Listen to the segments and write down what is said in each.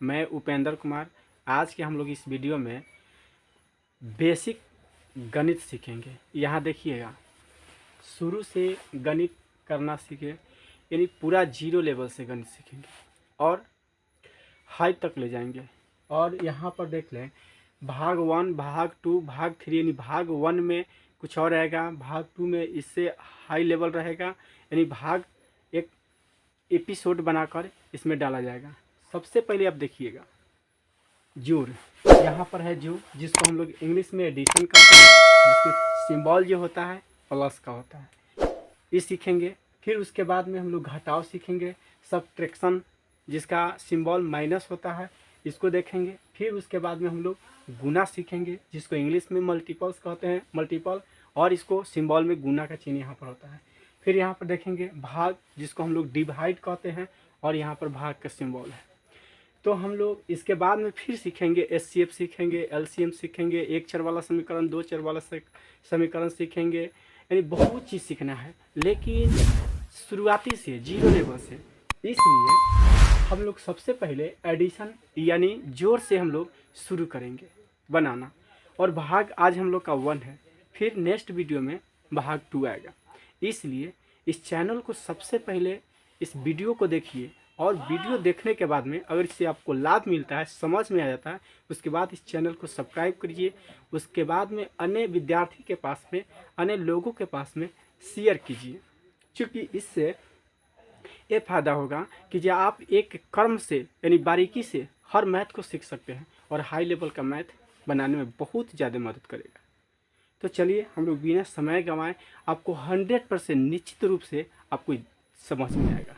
मैं उपेंद्र कुमार। आज के हम लोग इस वीडियो में बेसिक गणित सीखेंगे। यहाँ देखिएगा, शुरू से गणित करना सीखे, यानी पूरा जीरो लेवल से गणित सीखेंगे और हाई तक ले जाएंगे। और यहाँ पर देख लें, भाग 1, भाग 2, भाग 3, यानी भाग 1 में कुछ और रहेगा, भाग 2 में इससे हाई लेवल रहेगा, यानी भाग एक एपिसोड बनाकर इसमें डाला जाएगा। सबसे पहले आप देखिएगा जोड़। यहाँ पर है जोड़, जिसको हम लोग इंग्लिश में एडिशन करते हैं, जिसको सिंबल जो होता है प्लस का होता है, ये सीखेंगे। फिर उसके बाद में हम लोग घटाव सीखेंगे, सबट्रैक्शन जिसका सिंबल माइनस होता है, इसको देखेंगे। फिर उसके बाद में हम लोग गुना सीखेंगे, जिसको इंग्लिश में मल्टीपल्स कहते हैं, मल्टीपल, और इसको सिंबल में गुना का चिन्ह यहाँ पर होता है। फिर यहाँ पर देखेंगे भाग, जिसको हम लोग डिवाइड कहते हैं, और यहाँ पर भाग का सिंबल है। तो हम लोग इसके बाद में फिर सीखेंगे एचसीएफ सीखेंगे, एलसीएम सीखेंगे, एक चर वाला समीकरण, दो चर वाला समीकरण सीखेंगे, यानी बहुत चीज़ सीखना है, लेकिन शुरुआती से जीरो लेवल से। इसलिए हम लोग सबसे पहले एडिशन यानी जोड़ से हम लोग शुरू करेंगे बनाना। और भाग आज हम लोग का 1 है, फिर नेक्स्ट वीडियो में भाग 2 आएगा। इसलिए इस चैनल को सबसे पहले इस वीडियो को देखिए, और वीडियो देखने के बाद में अगर इससे आपको लाभ मिलता है, समझ में आ जाता है, उसके बाद इस चैनल को सब्सक्राइब करिए। उसके बाद में अन्य विद्यार्थी के पास में, अन्य लोगों के पास में शेयर कीजिए, क्योंकि इससे ये फ़ायदा होगा कि जो आप एक कर्म से यानी बारीकी से हर मैथ को सीख सकते हैं और हाई लेवल का मैथ बनाने में बहुत ज़्यादा मदद करेगा। तो चलिए हम लोग बिना समय गंवाए आपको 100% निश्चित रूप से आपको समझ में आएगा।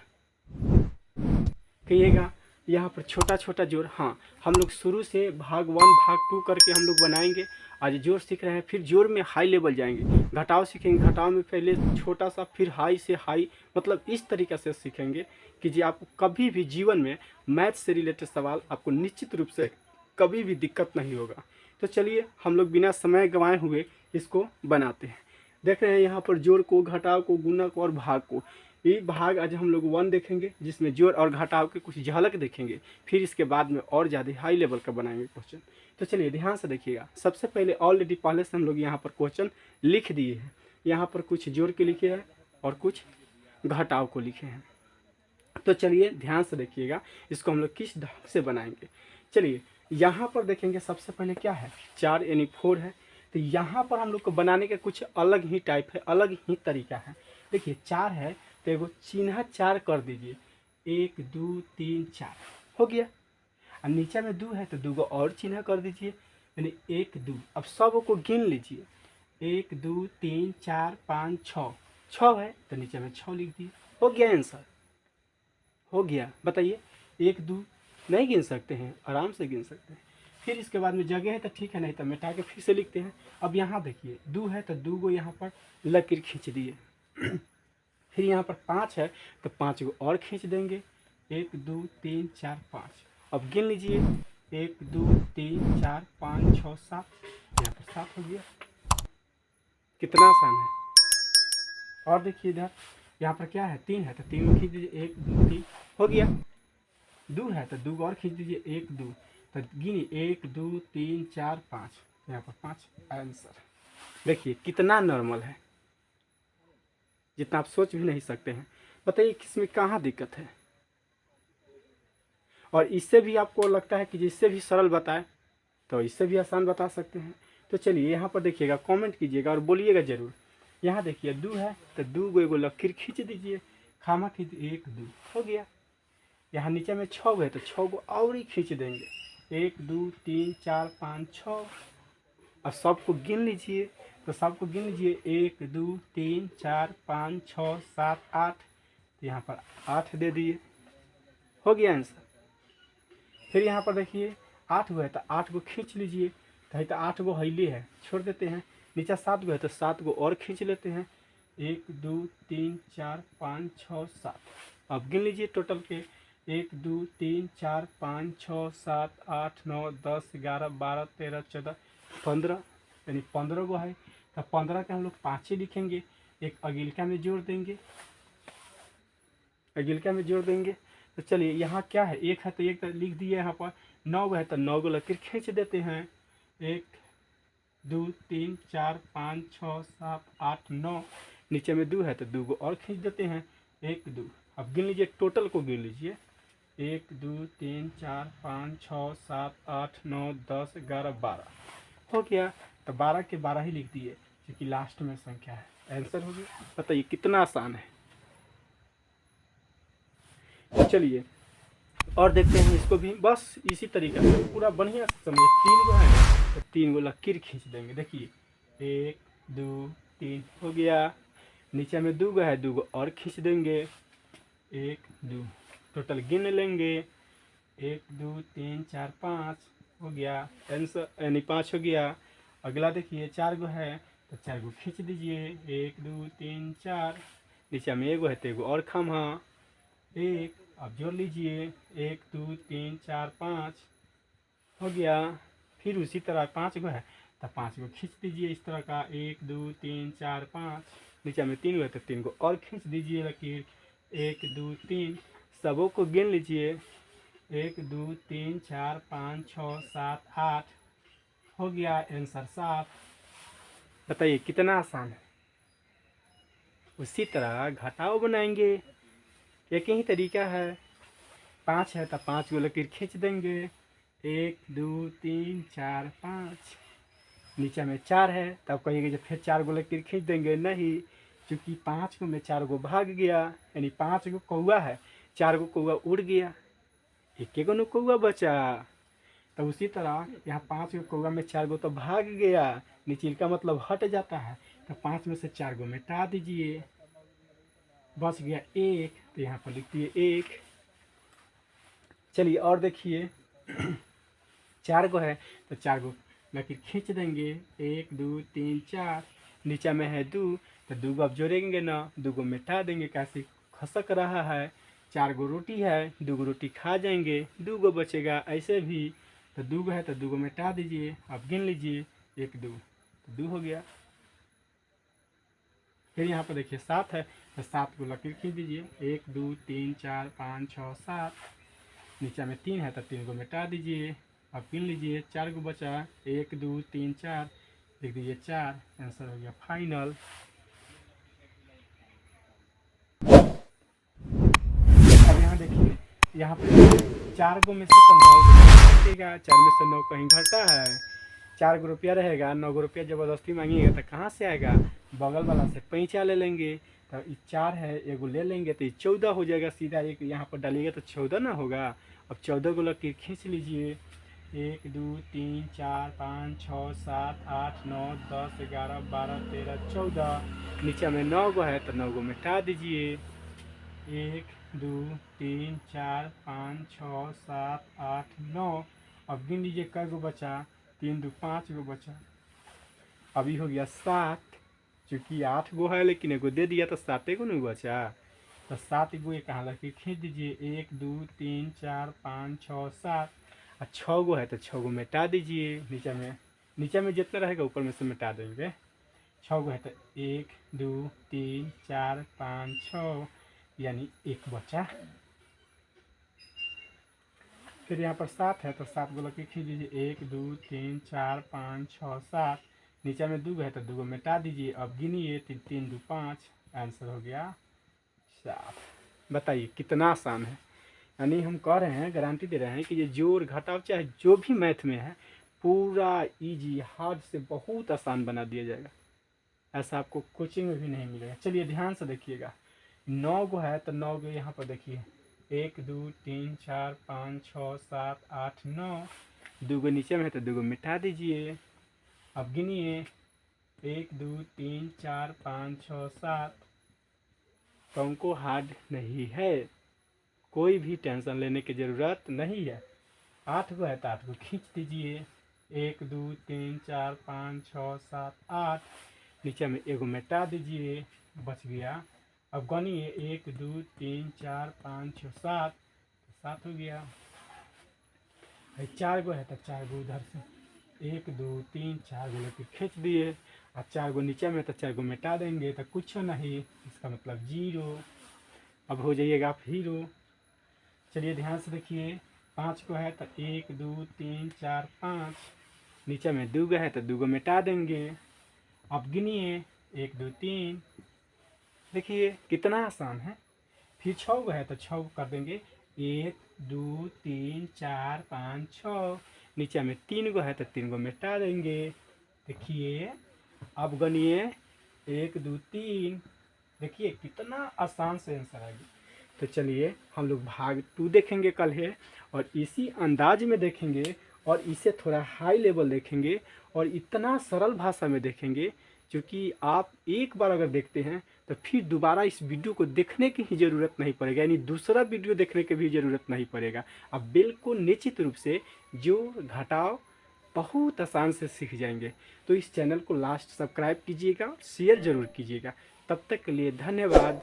कहिएगा यहाँ पर छोटा छोटा जोड़। हाँ, हम लोग शुरू से भाग 1, भाग 2 करके हम लोग बनाएंगे। आज जोड़ सीख रहे हैं, फिर जोड़ में हाई लेवल जाएंगे, घटाव सीखेंगे, घटाव में पहले छोटा सा, फिर हाई से हाई, मतलब इस तरीक़े से सीखेंगे कि जी आपको कभी भी जीवन में मैथ से रिलेटेड सवाल आपको निश्चित रूप से कभी भी दिक्कत नहीं होगा। तो चलिए हम लोग बिना समय गंवाए हुए इसको बनाते हैं। देख रहे हैं यहाँ पर जोड़ को, घटाव को, गुणा को और भाग को। ये भाग आज हम लोग 1 देखेंगे, जिसमें जोड़ और घटाव के कुछ झलक देखेंगे। फिर इसके बाद में और ज़्यादा हाई लेवल का बनाएंगे क्वेश्चन। तो चलिए ध्यान से देखिएगा। सबसे पहले ऑलरेडी पहले से हम लोग यहाँ पर क्वेश्चन लिख दिए हैं। यहाँ पर कुछ जोड़ के लिखे हैं और कुछ घटाव को लिखे हैं। तो चलिए ध्यान से देखिएगा, इसको हम लोग किस ढंग से बनाएंगे। चलिए यहाँ पर देखेंगे, सबसे पहले क्या है, 4 यानी 4 है। तो यहाँ पर हम लोग को बनाने के कुछ अलग ही टाइप है, अलग ही तरीका है। देखिए 4 है तो एगो चिन्ह 4 कर दीजिए, 1 2 3 4 हो गया। और नीचे में 2 है तो 2 को और चिन्ह कर दीजिए, यानी 1 2। अब सब को गिन लीजिए, 1 2 3 4 5 6, 6 है तो नीचे में 6 लिख दिए। हो गया आंसर, हो गया। बताइए 1 2 नहीं गिन सकते हैं, आराम से गिन सकते हैं। फिर इसके बाद में जगह है तो ठीक है, नहीं तो मिटा के फिर से लिखते हैं। अब यहाँ देखिए 2 है तो 2 को यहाँ पर लकीर खींच दिए। फिर यहाँ पर 5 है तो 5 को और खींच देंगे, 1 2 3 4 5। अब गिन लीजिए, 1 2 3 4 5 6 7, यहाँ पर 7 हो गया। कितना आसान है। और देखिए इधर यहाँ पर क्या है, 3 है तो 3 को खींच दीजिए, 1 2 3 हो गया। 2 है तो 2 को और खींच दीजिए, 1 2, तो गिनिए 1 2 3 4 5, यहाँ पर 5 आंसर। देखिए कितना नॉर्मल है, जितना आप सोच भी नहीं सकते हैं। बताइए किसमें कहाँ दिक्कत है। और इससे भी आपको लगता है कि जिससे भी सरल बताए तो इससे भी आसान बता सकते हैं। तो चलिए यहाँ पर देखिएगा, कमेंट कीजिएगा और बोलिएगा ज़रूर। यहाँ देखिए 2 है तो 2 को एगो लकीर खींच दीजिए, खामा खींच 1 2 हो गया। यहाँ नीचे में 6 है तो 6 को और ही खींच देंगे, 1 2 3 4 5 6। अब सबको गिन लीजिए, तो सबको गिन लीजिए, 1 2 3 4 5 6 7 8, तो यहाँ पर 8 दे दिए, हो गया आंसर। फिर यहाँ पर देखिए 8 हुआ है तो 8 को खींच लीजिए, तो 8 को हईली है, छोड़ देते हैं। नीचे 7 है तो 7 को और खींच लेते हैं, 1 2 3 4 5 6 7। अब गिन लीजिए टोटल के, 1 2 3 4 5 6 7 8 9 10 11 12 13 14 15, यानी 15 को है। तो 15 के हम लोग 5 ही लिखेंगे, एक अगिलका में जोड़ देंगे, अगिलका में जोड़ देंगे। तो चलिए यहाँ क्या है, एक है तो एक तो लिख दिए, यहाँ पर 9 है तो 9 लकीर खींच देते हैं। 1 2 3 4 5 6 7 8 9, नीचे में 2 है तो 2 और खींच देते हैं। 1 2, अब गिन लीजिए, टोटल को गिन लीजिए। 1 2 3 4 5 6 7 8 9 10 11 12 हो गया। तो 12 के 12 ही लिख दिए क्योंकि लास्ट में संख्या है। आंसर हो गया। बताइए कितना आसान है। तो चलिए और देखते हैं इसको भी, बस इसी तरीके से पूरा बढ़िया से समझिए। 3 गो है ना, तो 3 गो लकीर खींच देंगे। देखिए 1 2 3 हो गया। नीचे में 2 गो है, 2 गो और खींच देंगे। 1 2, टोटल गिन लेंगे। 1 2 3 4 5 हो गया। आंसर यानी 5 हो गया। अगला देखिए 4 गो है तो 4 गो खींच दीजिए। 1 2 3 4, नीचे में 1 गो है तो 1 गो और खम्हा 1, अब जोड़ लीजिए। 1 2 3 4 5 हो गया। फिर उसी तरह 5 गो है तो 5 गो खींच दीजिए इस तरह का। 1 2 3 4 5, नीचे में 3 गो है तो 3 गो और खींच दीजिए लकीर। 1 2 3, सबों को गिन लीजिए। 1 2 3 4 5 6 7 8 हो गया। आंसर 7। बताइए कितना आसान है। उसी तरह घटाव बनाएंगे, एक ही तरीका है। 5 है तो 5 गो लकीर खींच देंगे। 1 2 3 4 5, नीचे में 4 है तब कहिएगा जब फिर 4 गो लकीर खींच देंगे, नहीं, क्योंकि 5 गो में 4 गो भाग गया, यानी 5 गो कौआ है, 4 गो कौआ उड़ गया, एक गो कौआ बचा। तो उसी तरह यहाँ 5 गो कौआ में 4 गो तो भाग गया, नीचे का मतलब हट जाता है, तो 5 में से 4 गो मिटा दीजिए, बच गया 1, तो यहाँ पर लिख दिए 1। चलिए और देखिए 4 गो है तो 4 गो लकीर खींच देंगे। 1 2 3 4, नीचे में है 2 तो 2 गो अब जोड़ेंगे ना, 2 गो मिटा देंगे, कैसे खसक रहा है। 4 गो रोटी है, 2 गो रोटी खा जाएंगे, 2 गो बचेगा ऐसे भी। तो 2 गो है तो 2 गो मिटा दीजिए, अब गिन लीजिए 1 2, तो 2 हो गया। फिर यहाँ पर देखिए 7 है तो 7 को लकीर खींच दीजिए। 1 2 3 4 5 6 7, नीचे में 3 है तो 3 को मिटा दीजिए, अब गिन लीजिए 4 को बचा। 1 2 3 4, लिख दीजिए 4, आंसर हो गया फाइनल। अब यहाँ देखिए, यहाँ पे 4 गो में से तो 9 गो घटेगा, 4 में से 9 कहीं घटा है। 4 गो रुपया रहेगा, 9 गो रुपया ज़बरदस्ती मांगिएगा तो कहाँ से आएगा, बगल वाला से पैंचा ले लेंगे। तो ये 4 है, एगो ले लेंगे तो ये 14 हो जाएगा, सीधा एक यहाँ पर डालिएगा तो 14 ना होगा। अब 14 को लकीर खींच लीजिए। 1 2 3 4 5 6 7 8 9 10 11 12 13 14, नीचे में 9 गो है तो 9 गो मिटा दीजिए। 1 2 3 4 5 6 7 8 9, अब गिन लीजिए कै गो बचा। 3 2 5 गो बचा, अभी हो गया 7, चूँकि 8 गो है लेकिन एगो दे दिया तो 7 गो नहीं बचा, तो 7 गो एक कहाँ लकीर खींच दीजिए। 1 2 3 4 5 6 7, और 6 गो है तो 6 गो मिटा दीजिए। नीचे में जितना रहेगा ऊपर में से मिटा देंगे। 6 गो है तो 1 2 3 4 5 6, यानी 1 बचा। फिर यहाँ पर 7 है तो 7 गो लकीर खींच दीजिए। 1 2 3 4 5 6 7, नीचे में 2 गो है तो 2 गो मिटा दीजिए, अब गिनिए 3 3 2 5, आंसर हो गया 7। बताइए कितना आसान है। यानी हम कह रहे हैं, गारंटी दे रहे हैं कि ये जोड़ घटाव चाहे जो भी मैथ में है, पूरा इजी, हार्ड से बहुत आसान बना दिया जाएगा। ऐसा आपको कोचिंग में भी नहीं मिलेगा। चलिए ध्यान से देखिएगा, 9 गो है तो 9 गो यहाँ पर देखिए, 1 2 3 4 5 6 7 8 9, 2 गो नीचे में है तो 2 गो मिटा दीजिए, अब गिनिए 1 2 3 4 5 6 7, तो हमको हार्ड नहीं है, कोई भी टेंशन लेने की ज़रूरत नहीं है। 8 गो है तो 8 गो खींच दीजिए। 1 2 3 4 5 6 7 8, नीचे में एगो मिटा दीजिए, बच गया। अब गनिए 1 2 3 4 5 6 7, 7 हो गया। 4 गो है तो 4 गो उधर से 1 2 3 4 गो लेके खींच दिए, और 4 गो नीचे में तो 4 गो मिटा देंगे तो कुछ नहीं, इसका मतलब 0। अब हो जाइएगा आप हीरो। चलिए ध्यान से देखिए, 5 को है तो 1 2 3 4 5, नीचे में 2 है तो 2 को मिटा देंगे। अब गिनिए 1 2 3, देखिए कितना आसान है। फिर 6 है तो 6 कर देंगे, 1 2 3 4 5 6, नीचे में 3 है तो 3 को मिटा देंगे। देखिए अब गनिए 1 2 3, देखिए कितना आसान से आंसर आ गया। तो चलिए हम लोग भाग 2 देखेंगे कल है, और इसी अंदाज में देखेंगे और इसे थोड़ा हाई लेवल देखेंगे और इतना सरल भाषा में देखेंगे, क्योंकि आप एक बार अगर देखते हैं तो फिर दोबारा इस वीडियो को देखने की ही ज़रूरत नहीं पड़ेगा, यानी दूसरा वीडियो देखने की भी ज़रूरत नहीं पड़ेगा। आप बिल्कुल निश्चित रूप से जोड़ घटाव बहुत आसान से सीख जाएंगे। तो इस चैनल को लास्ट सब्सक्राइब कीजिएगा, शेयर ज़रूर कीजिएगा। तब तक के लिए धन्यवाद।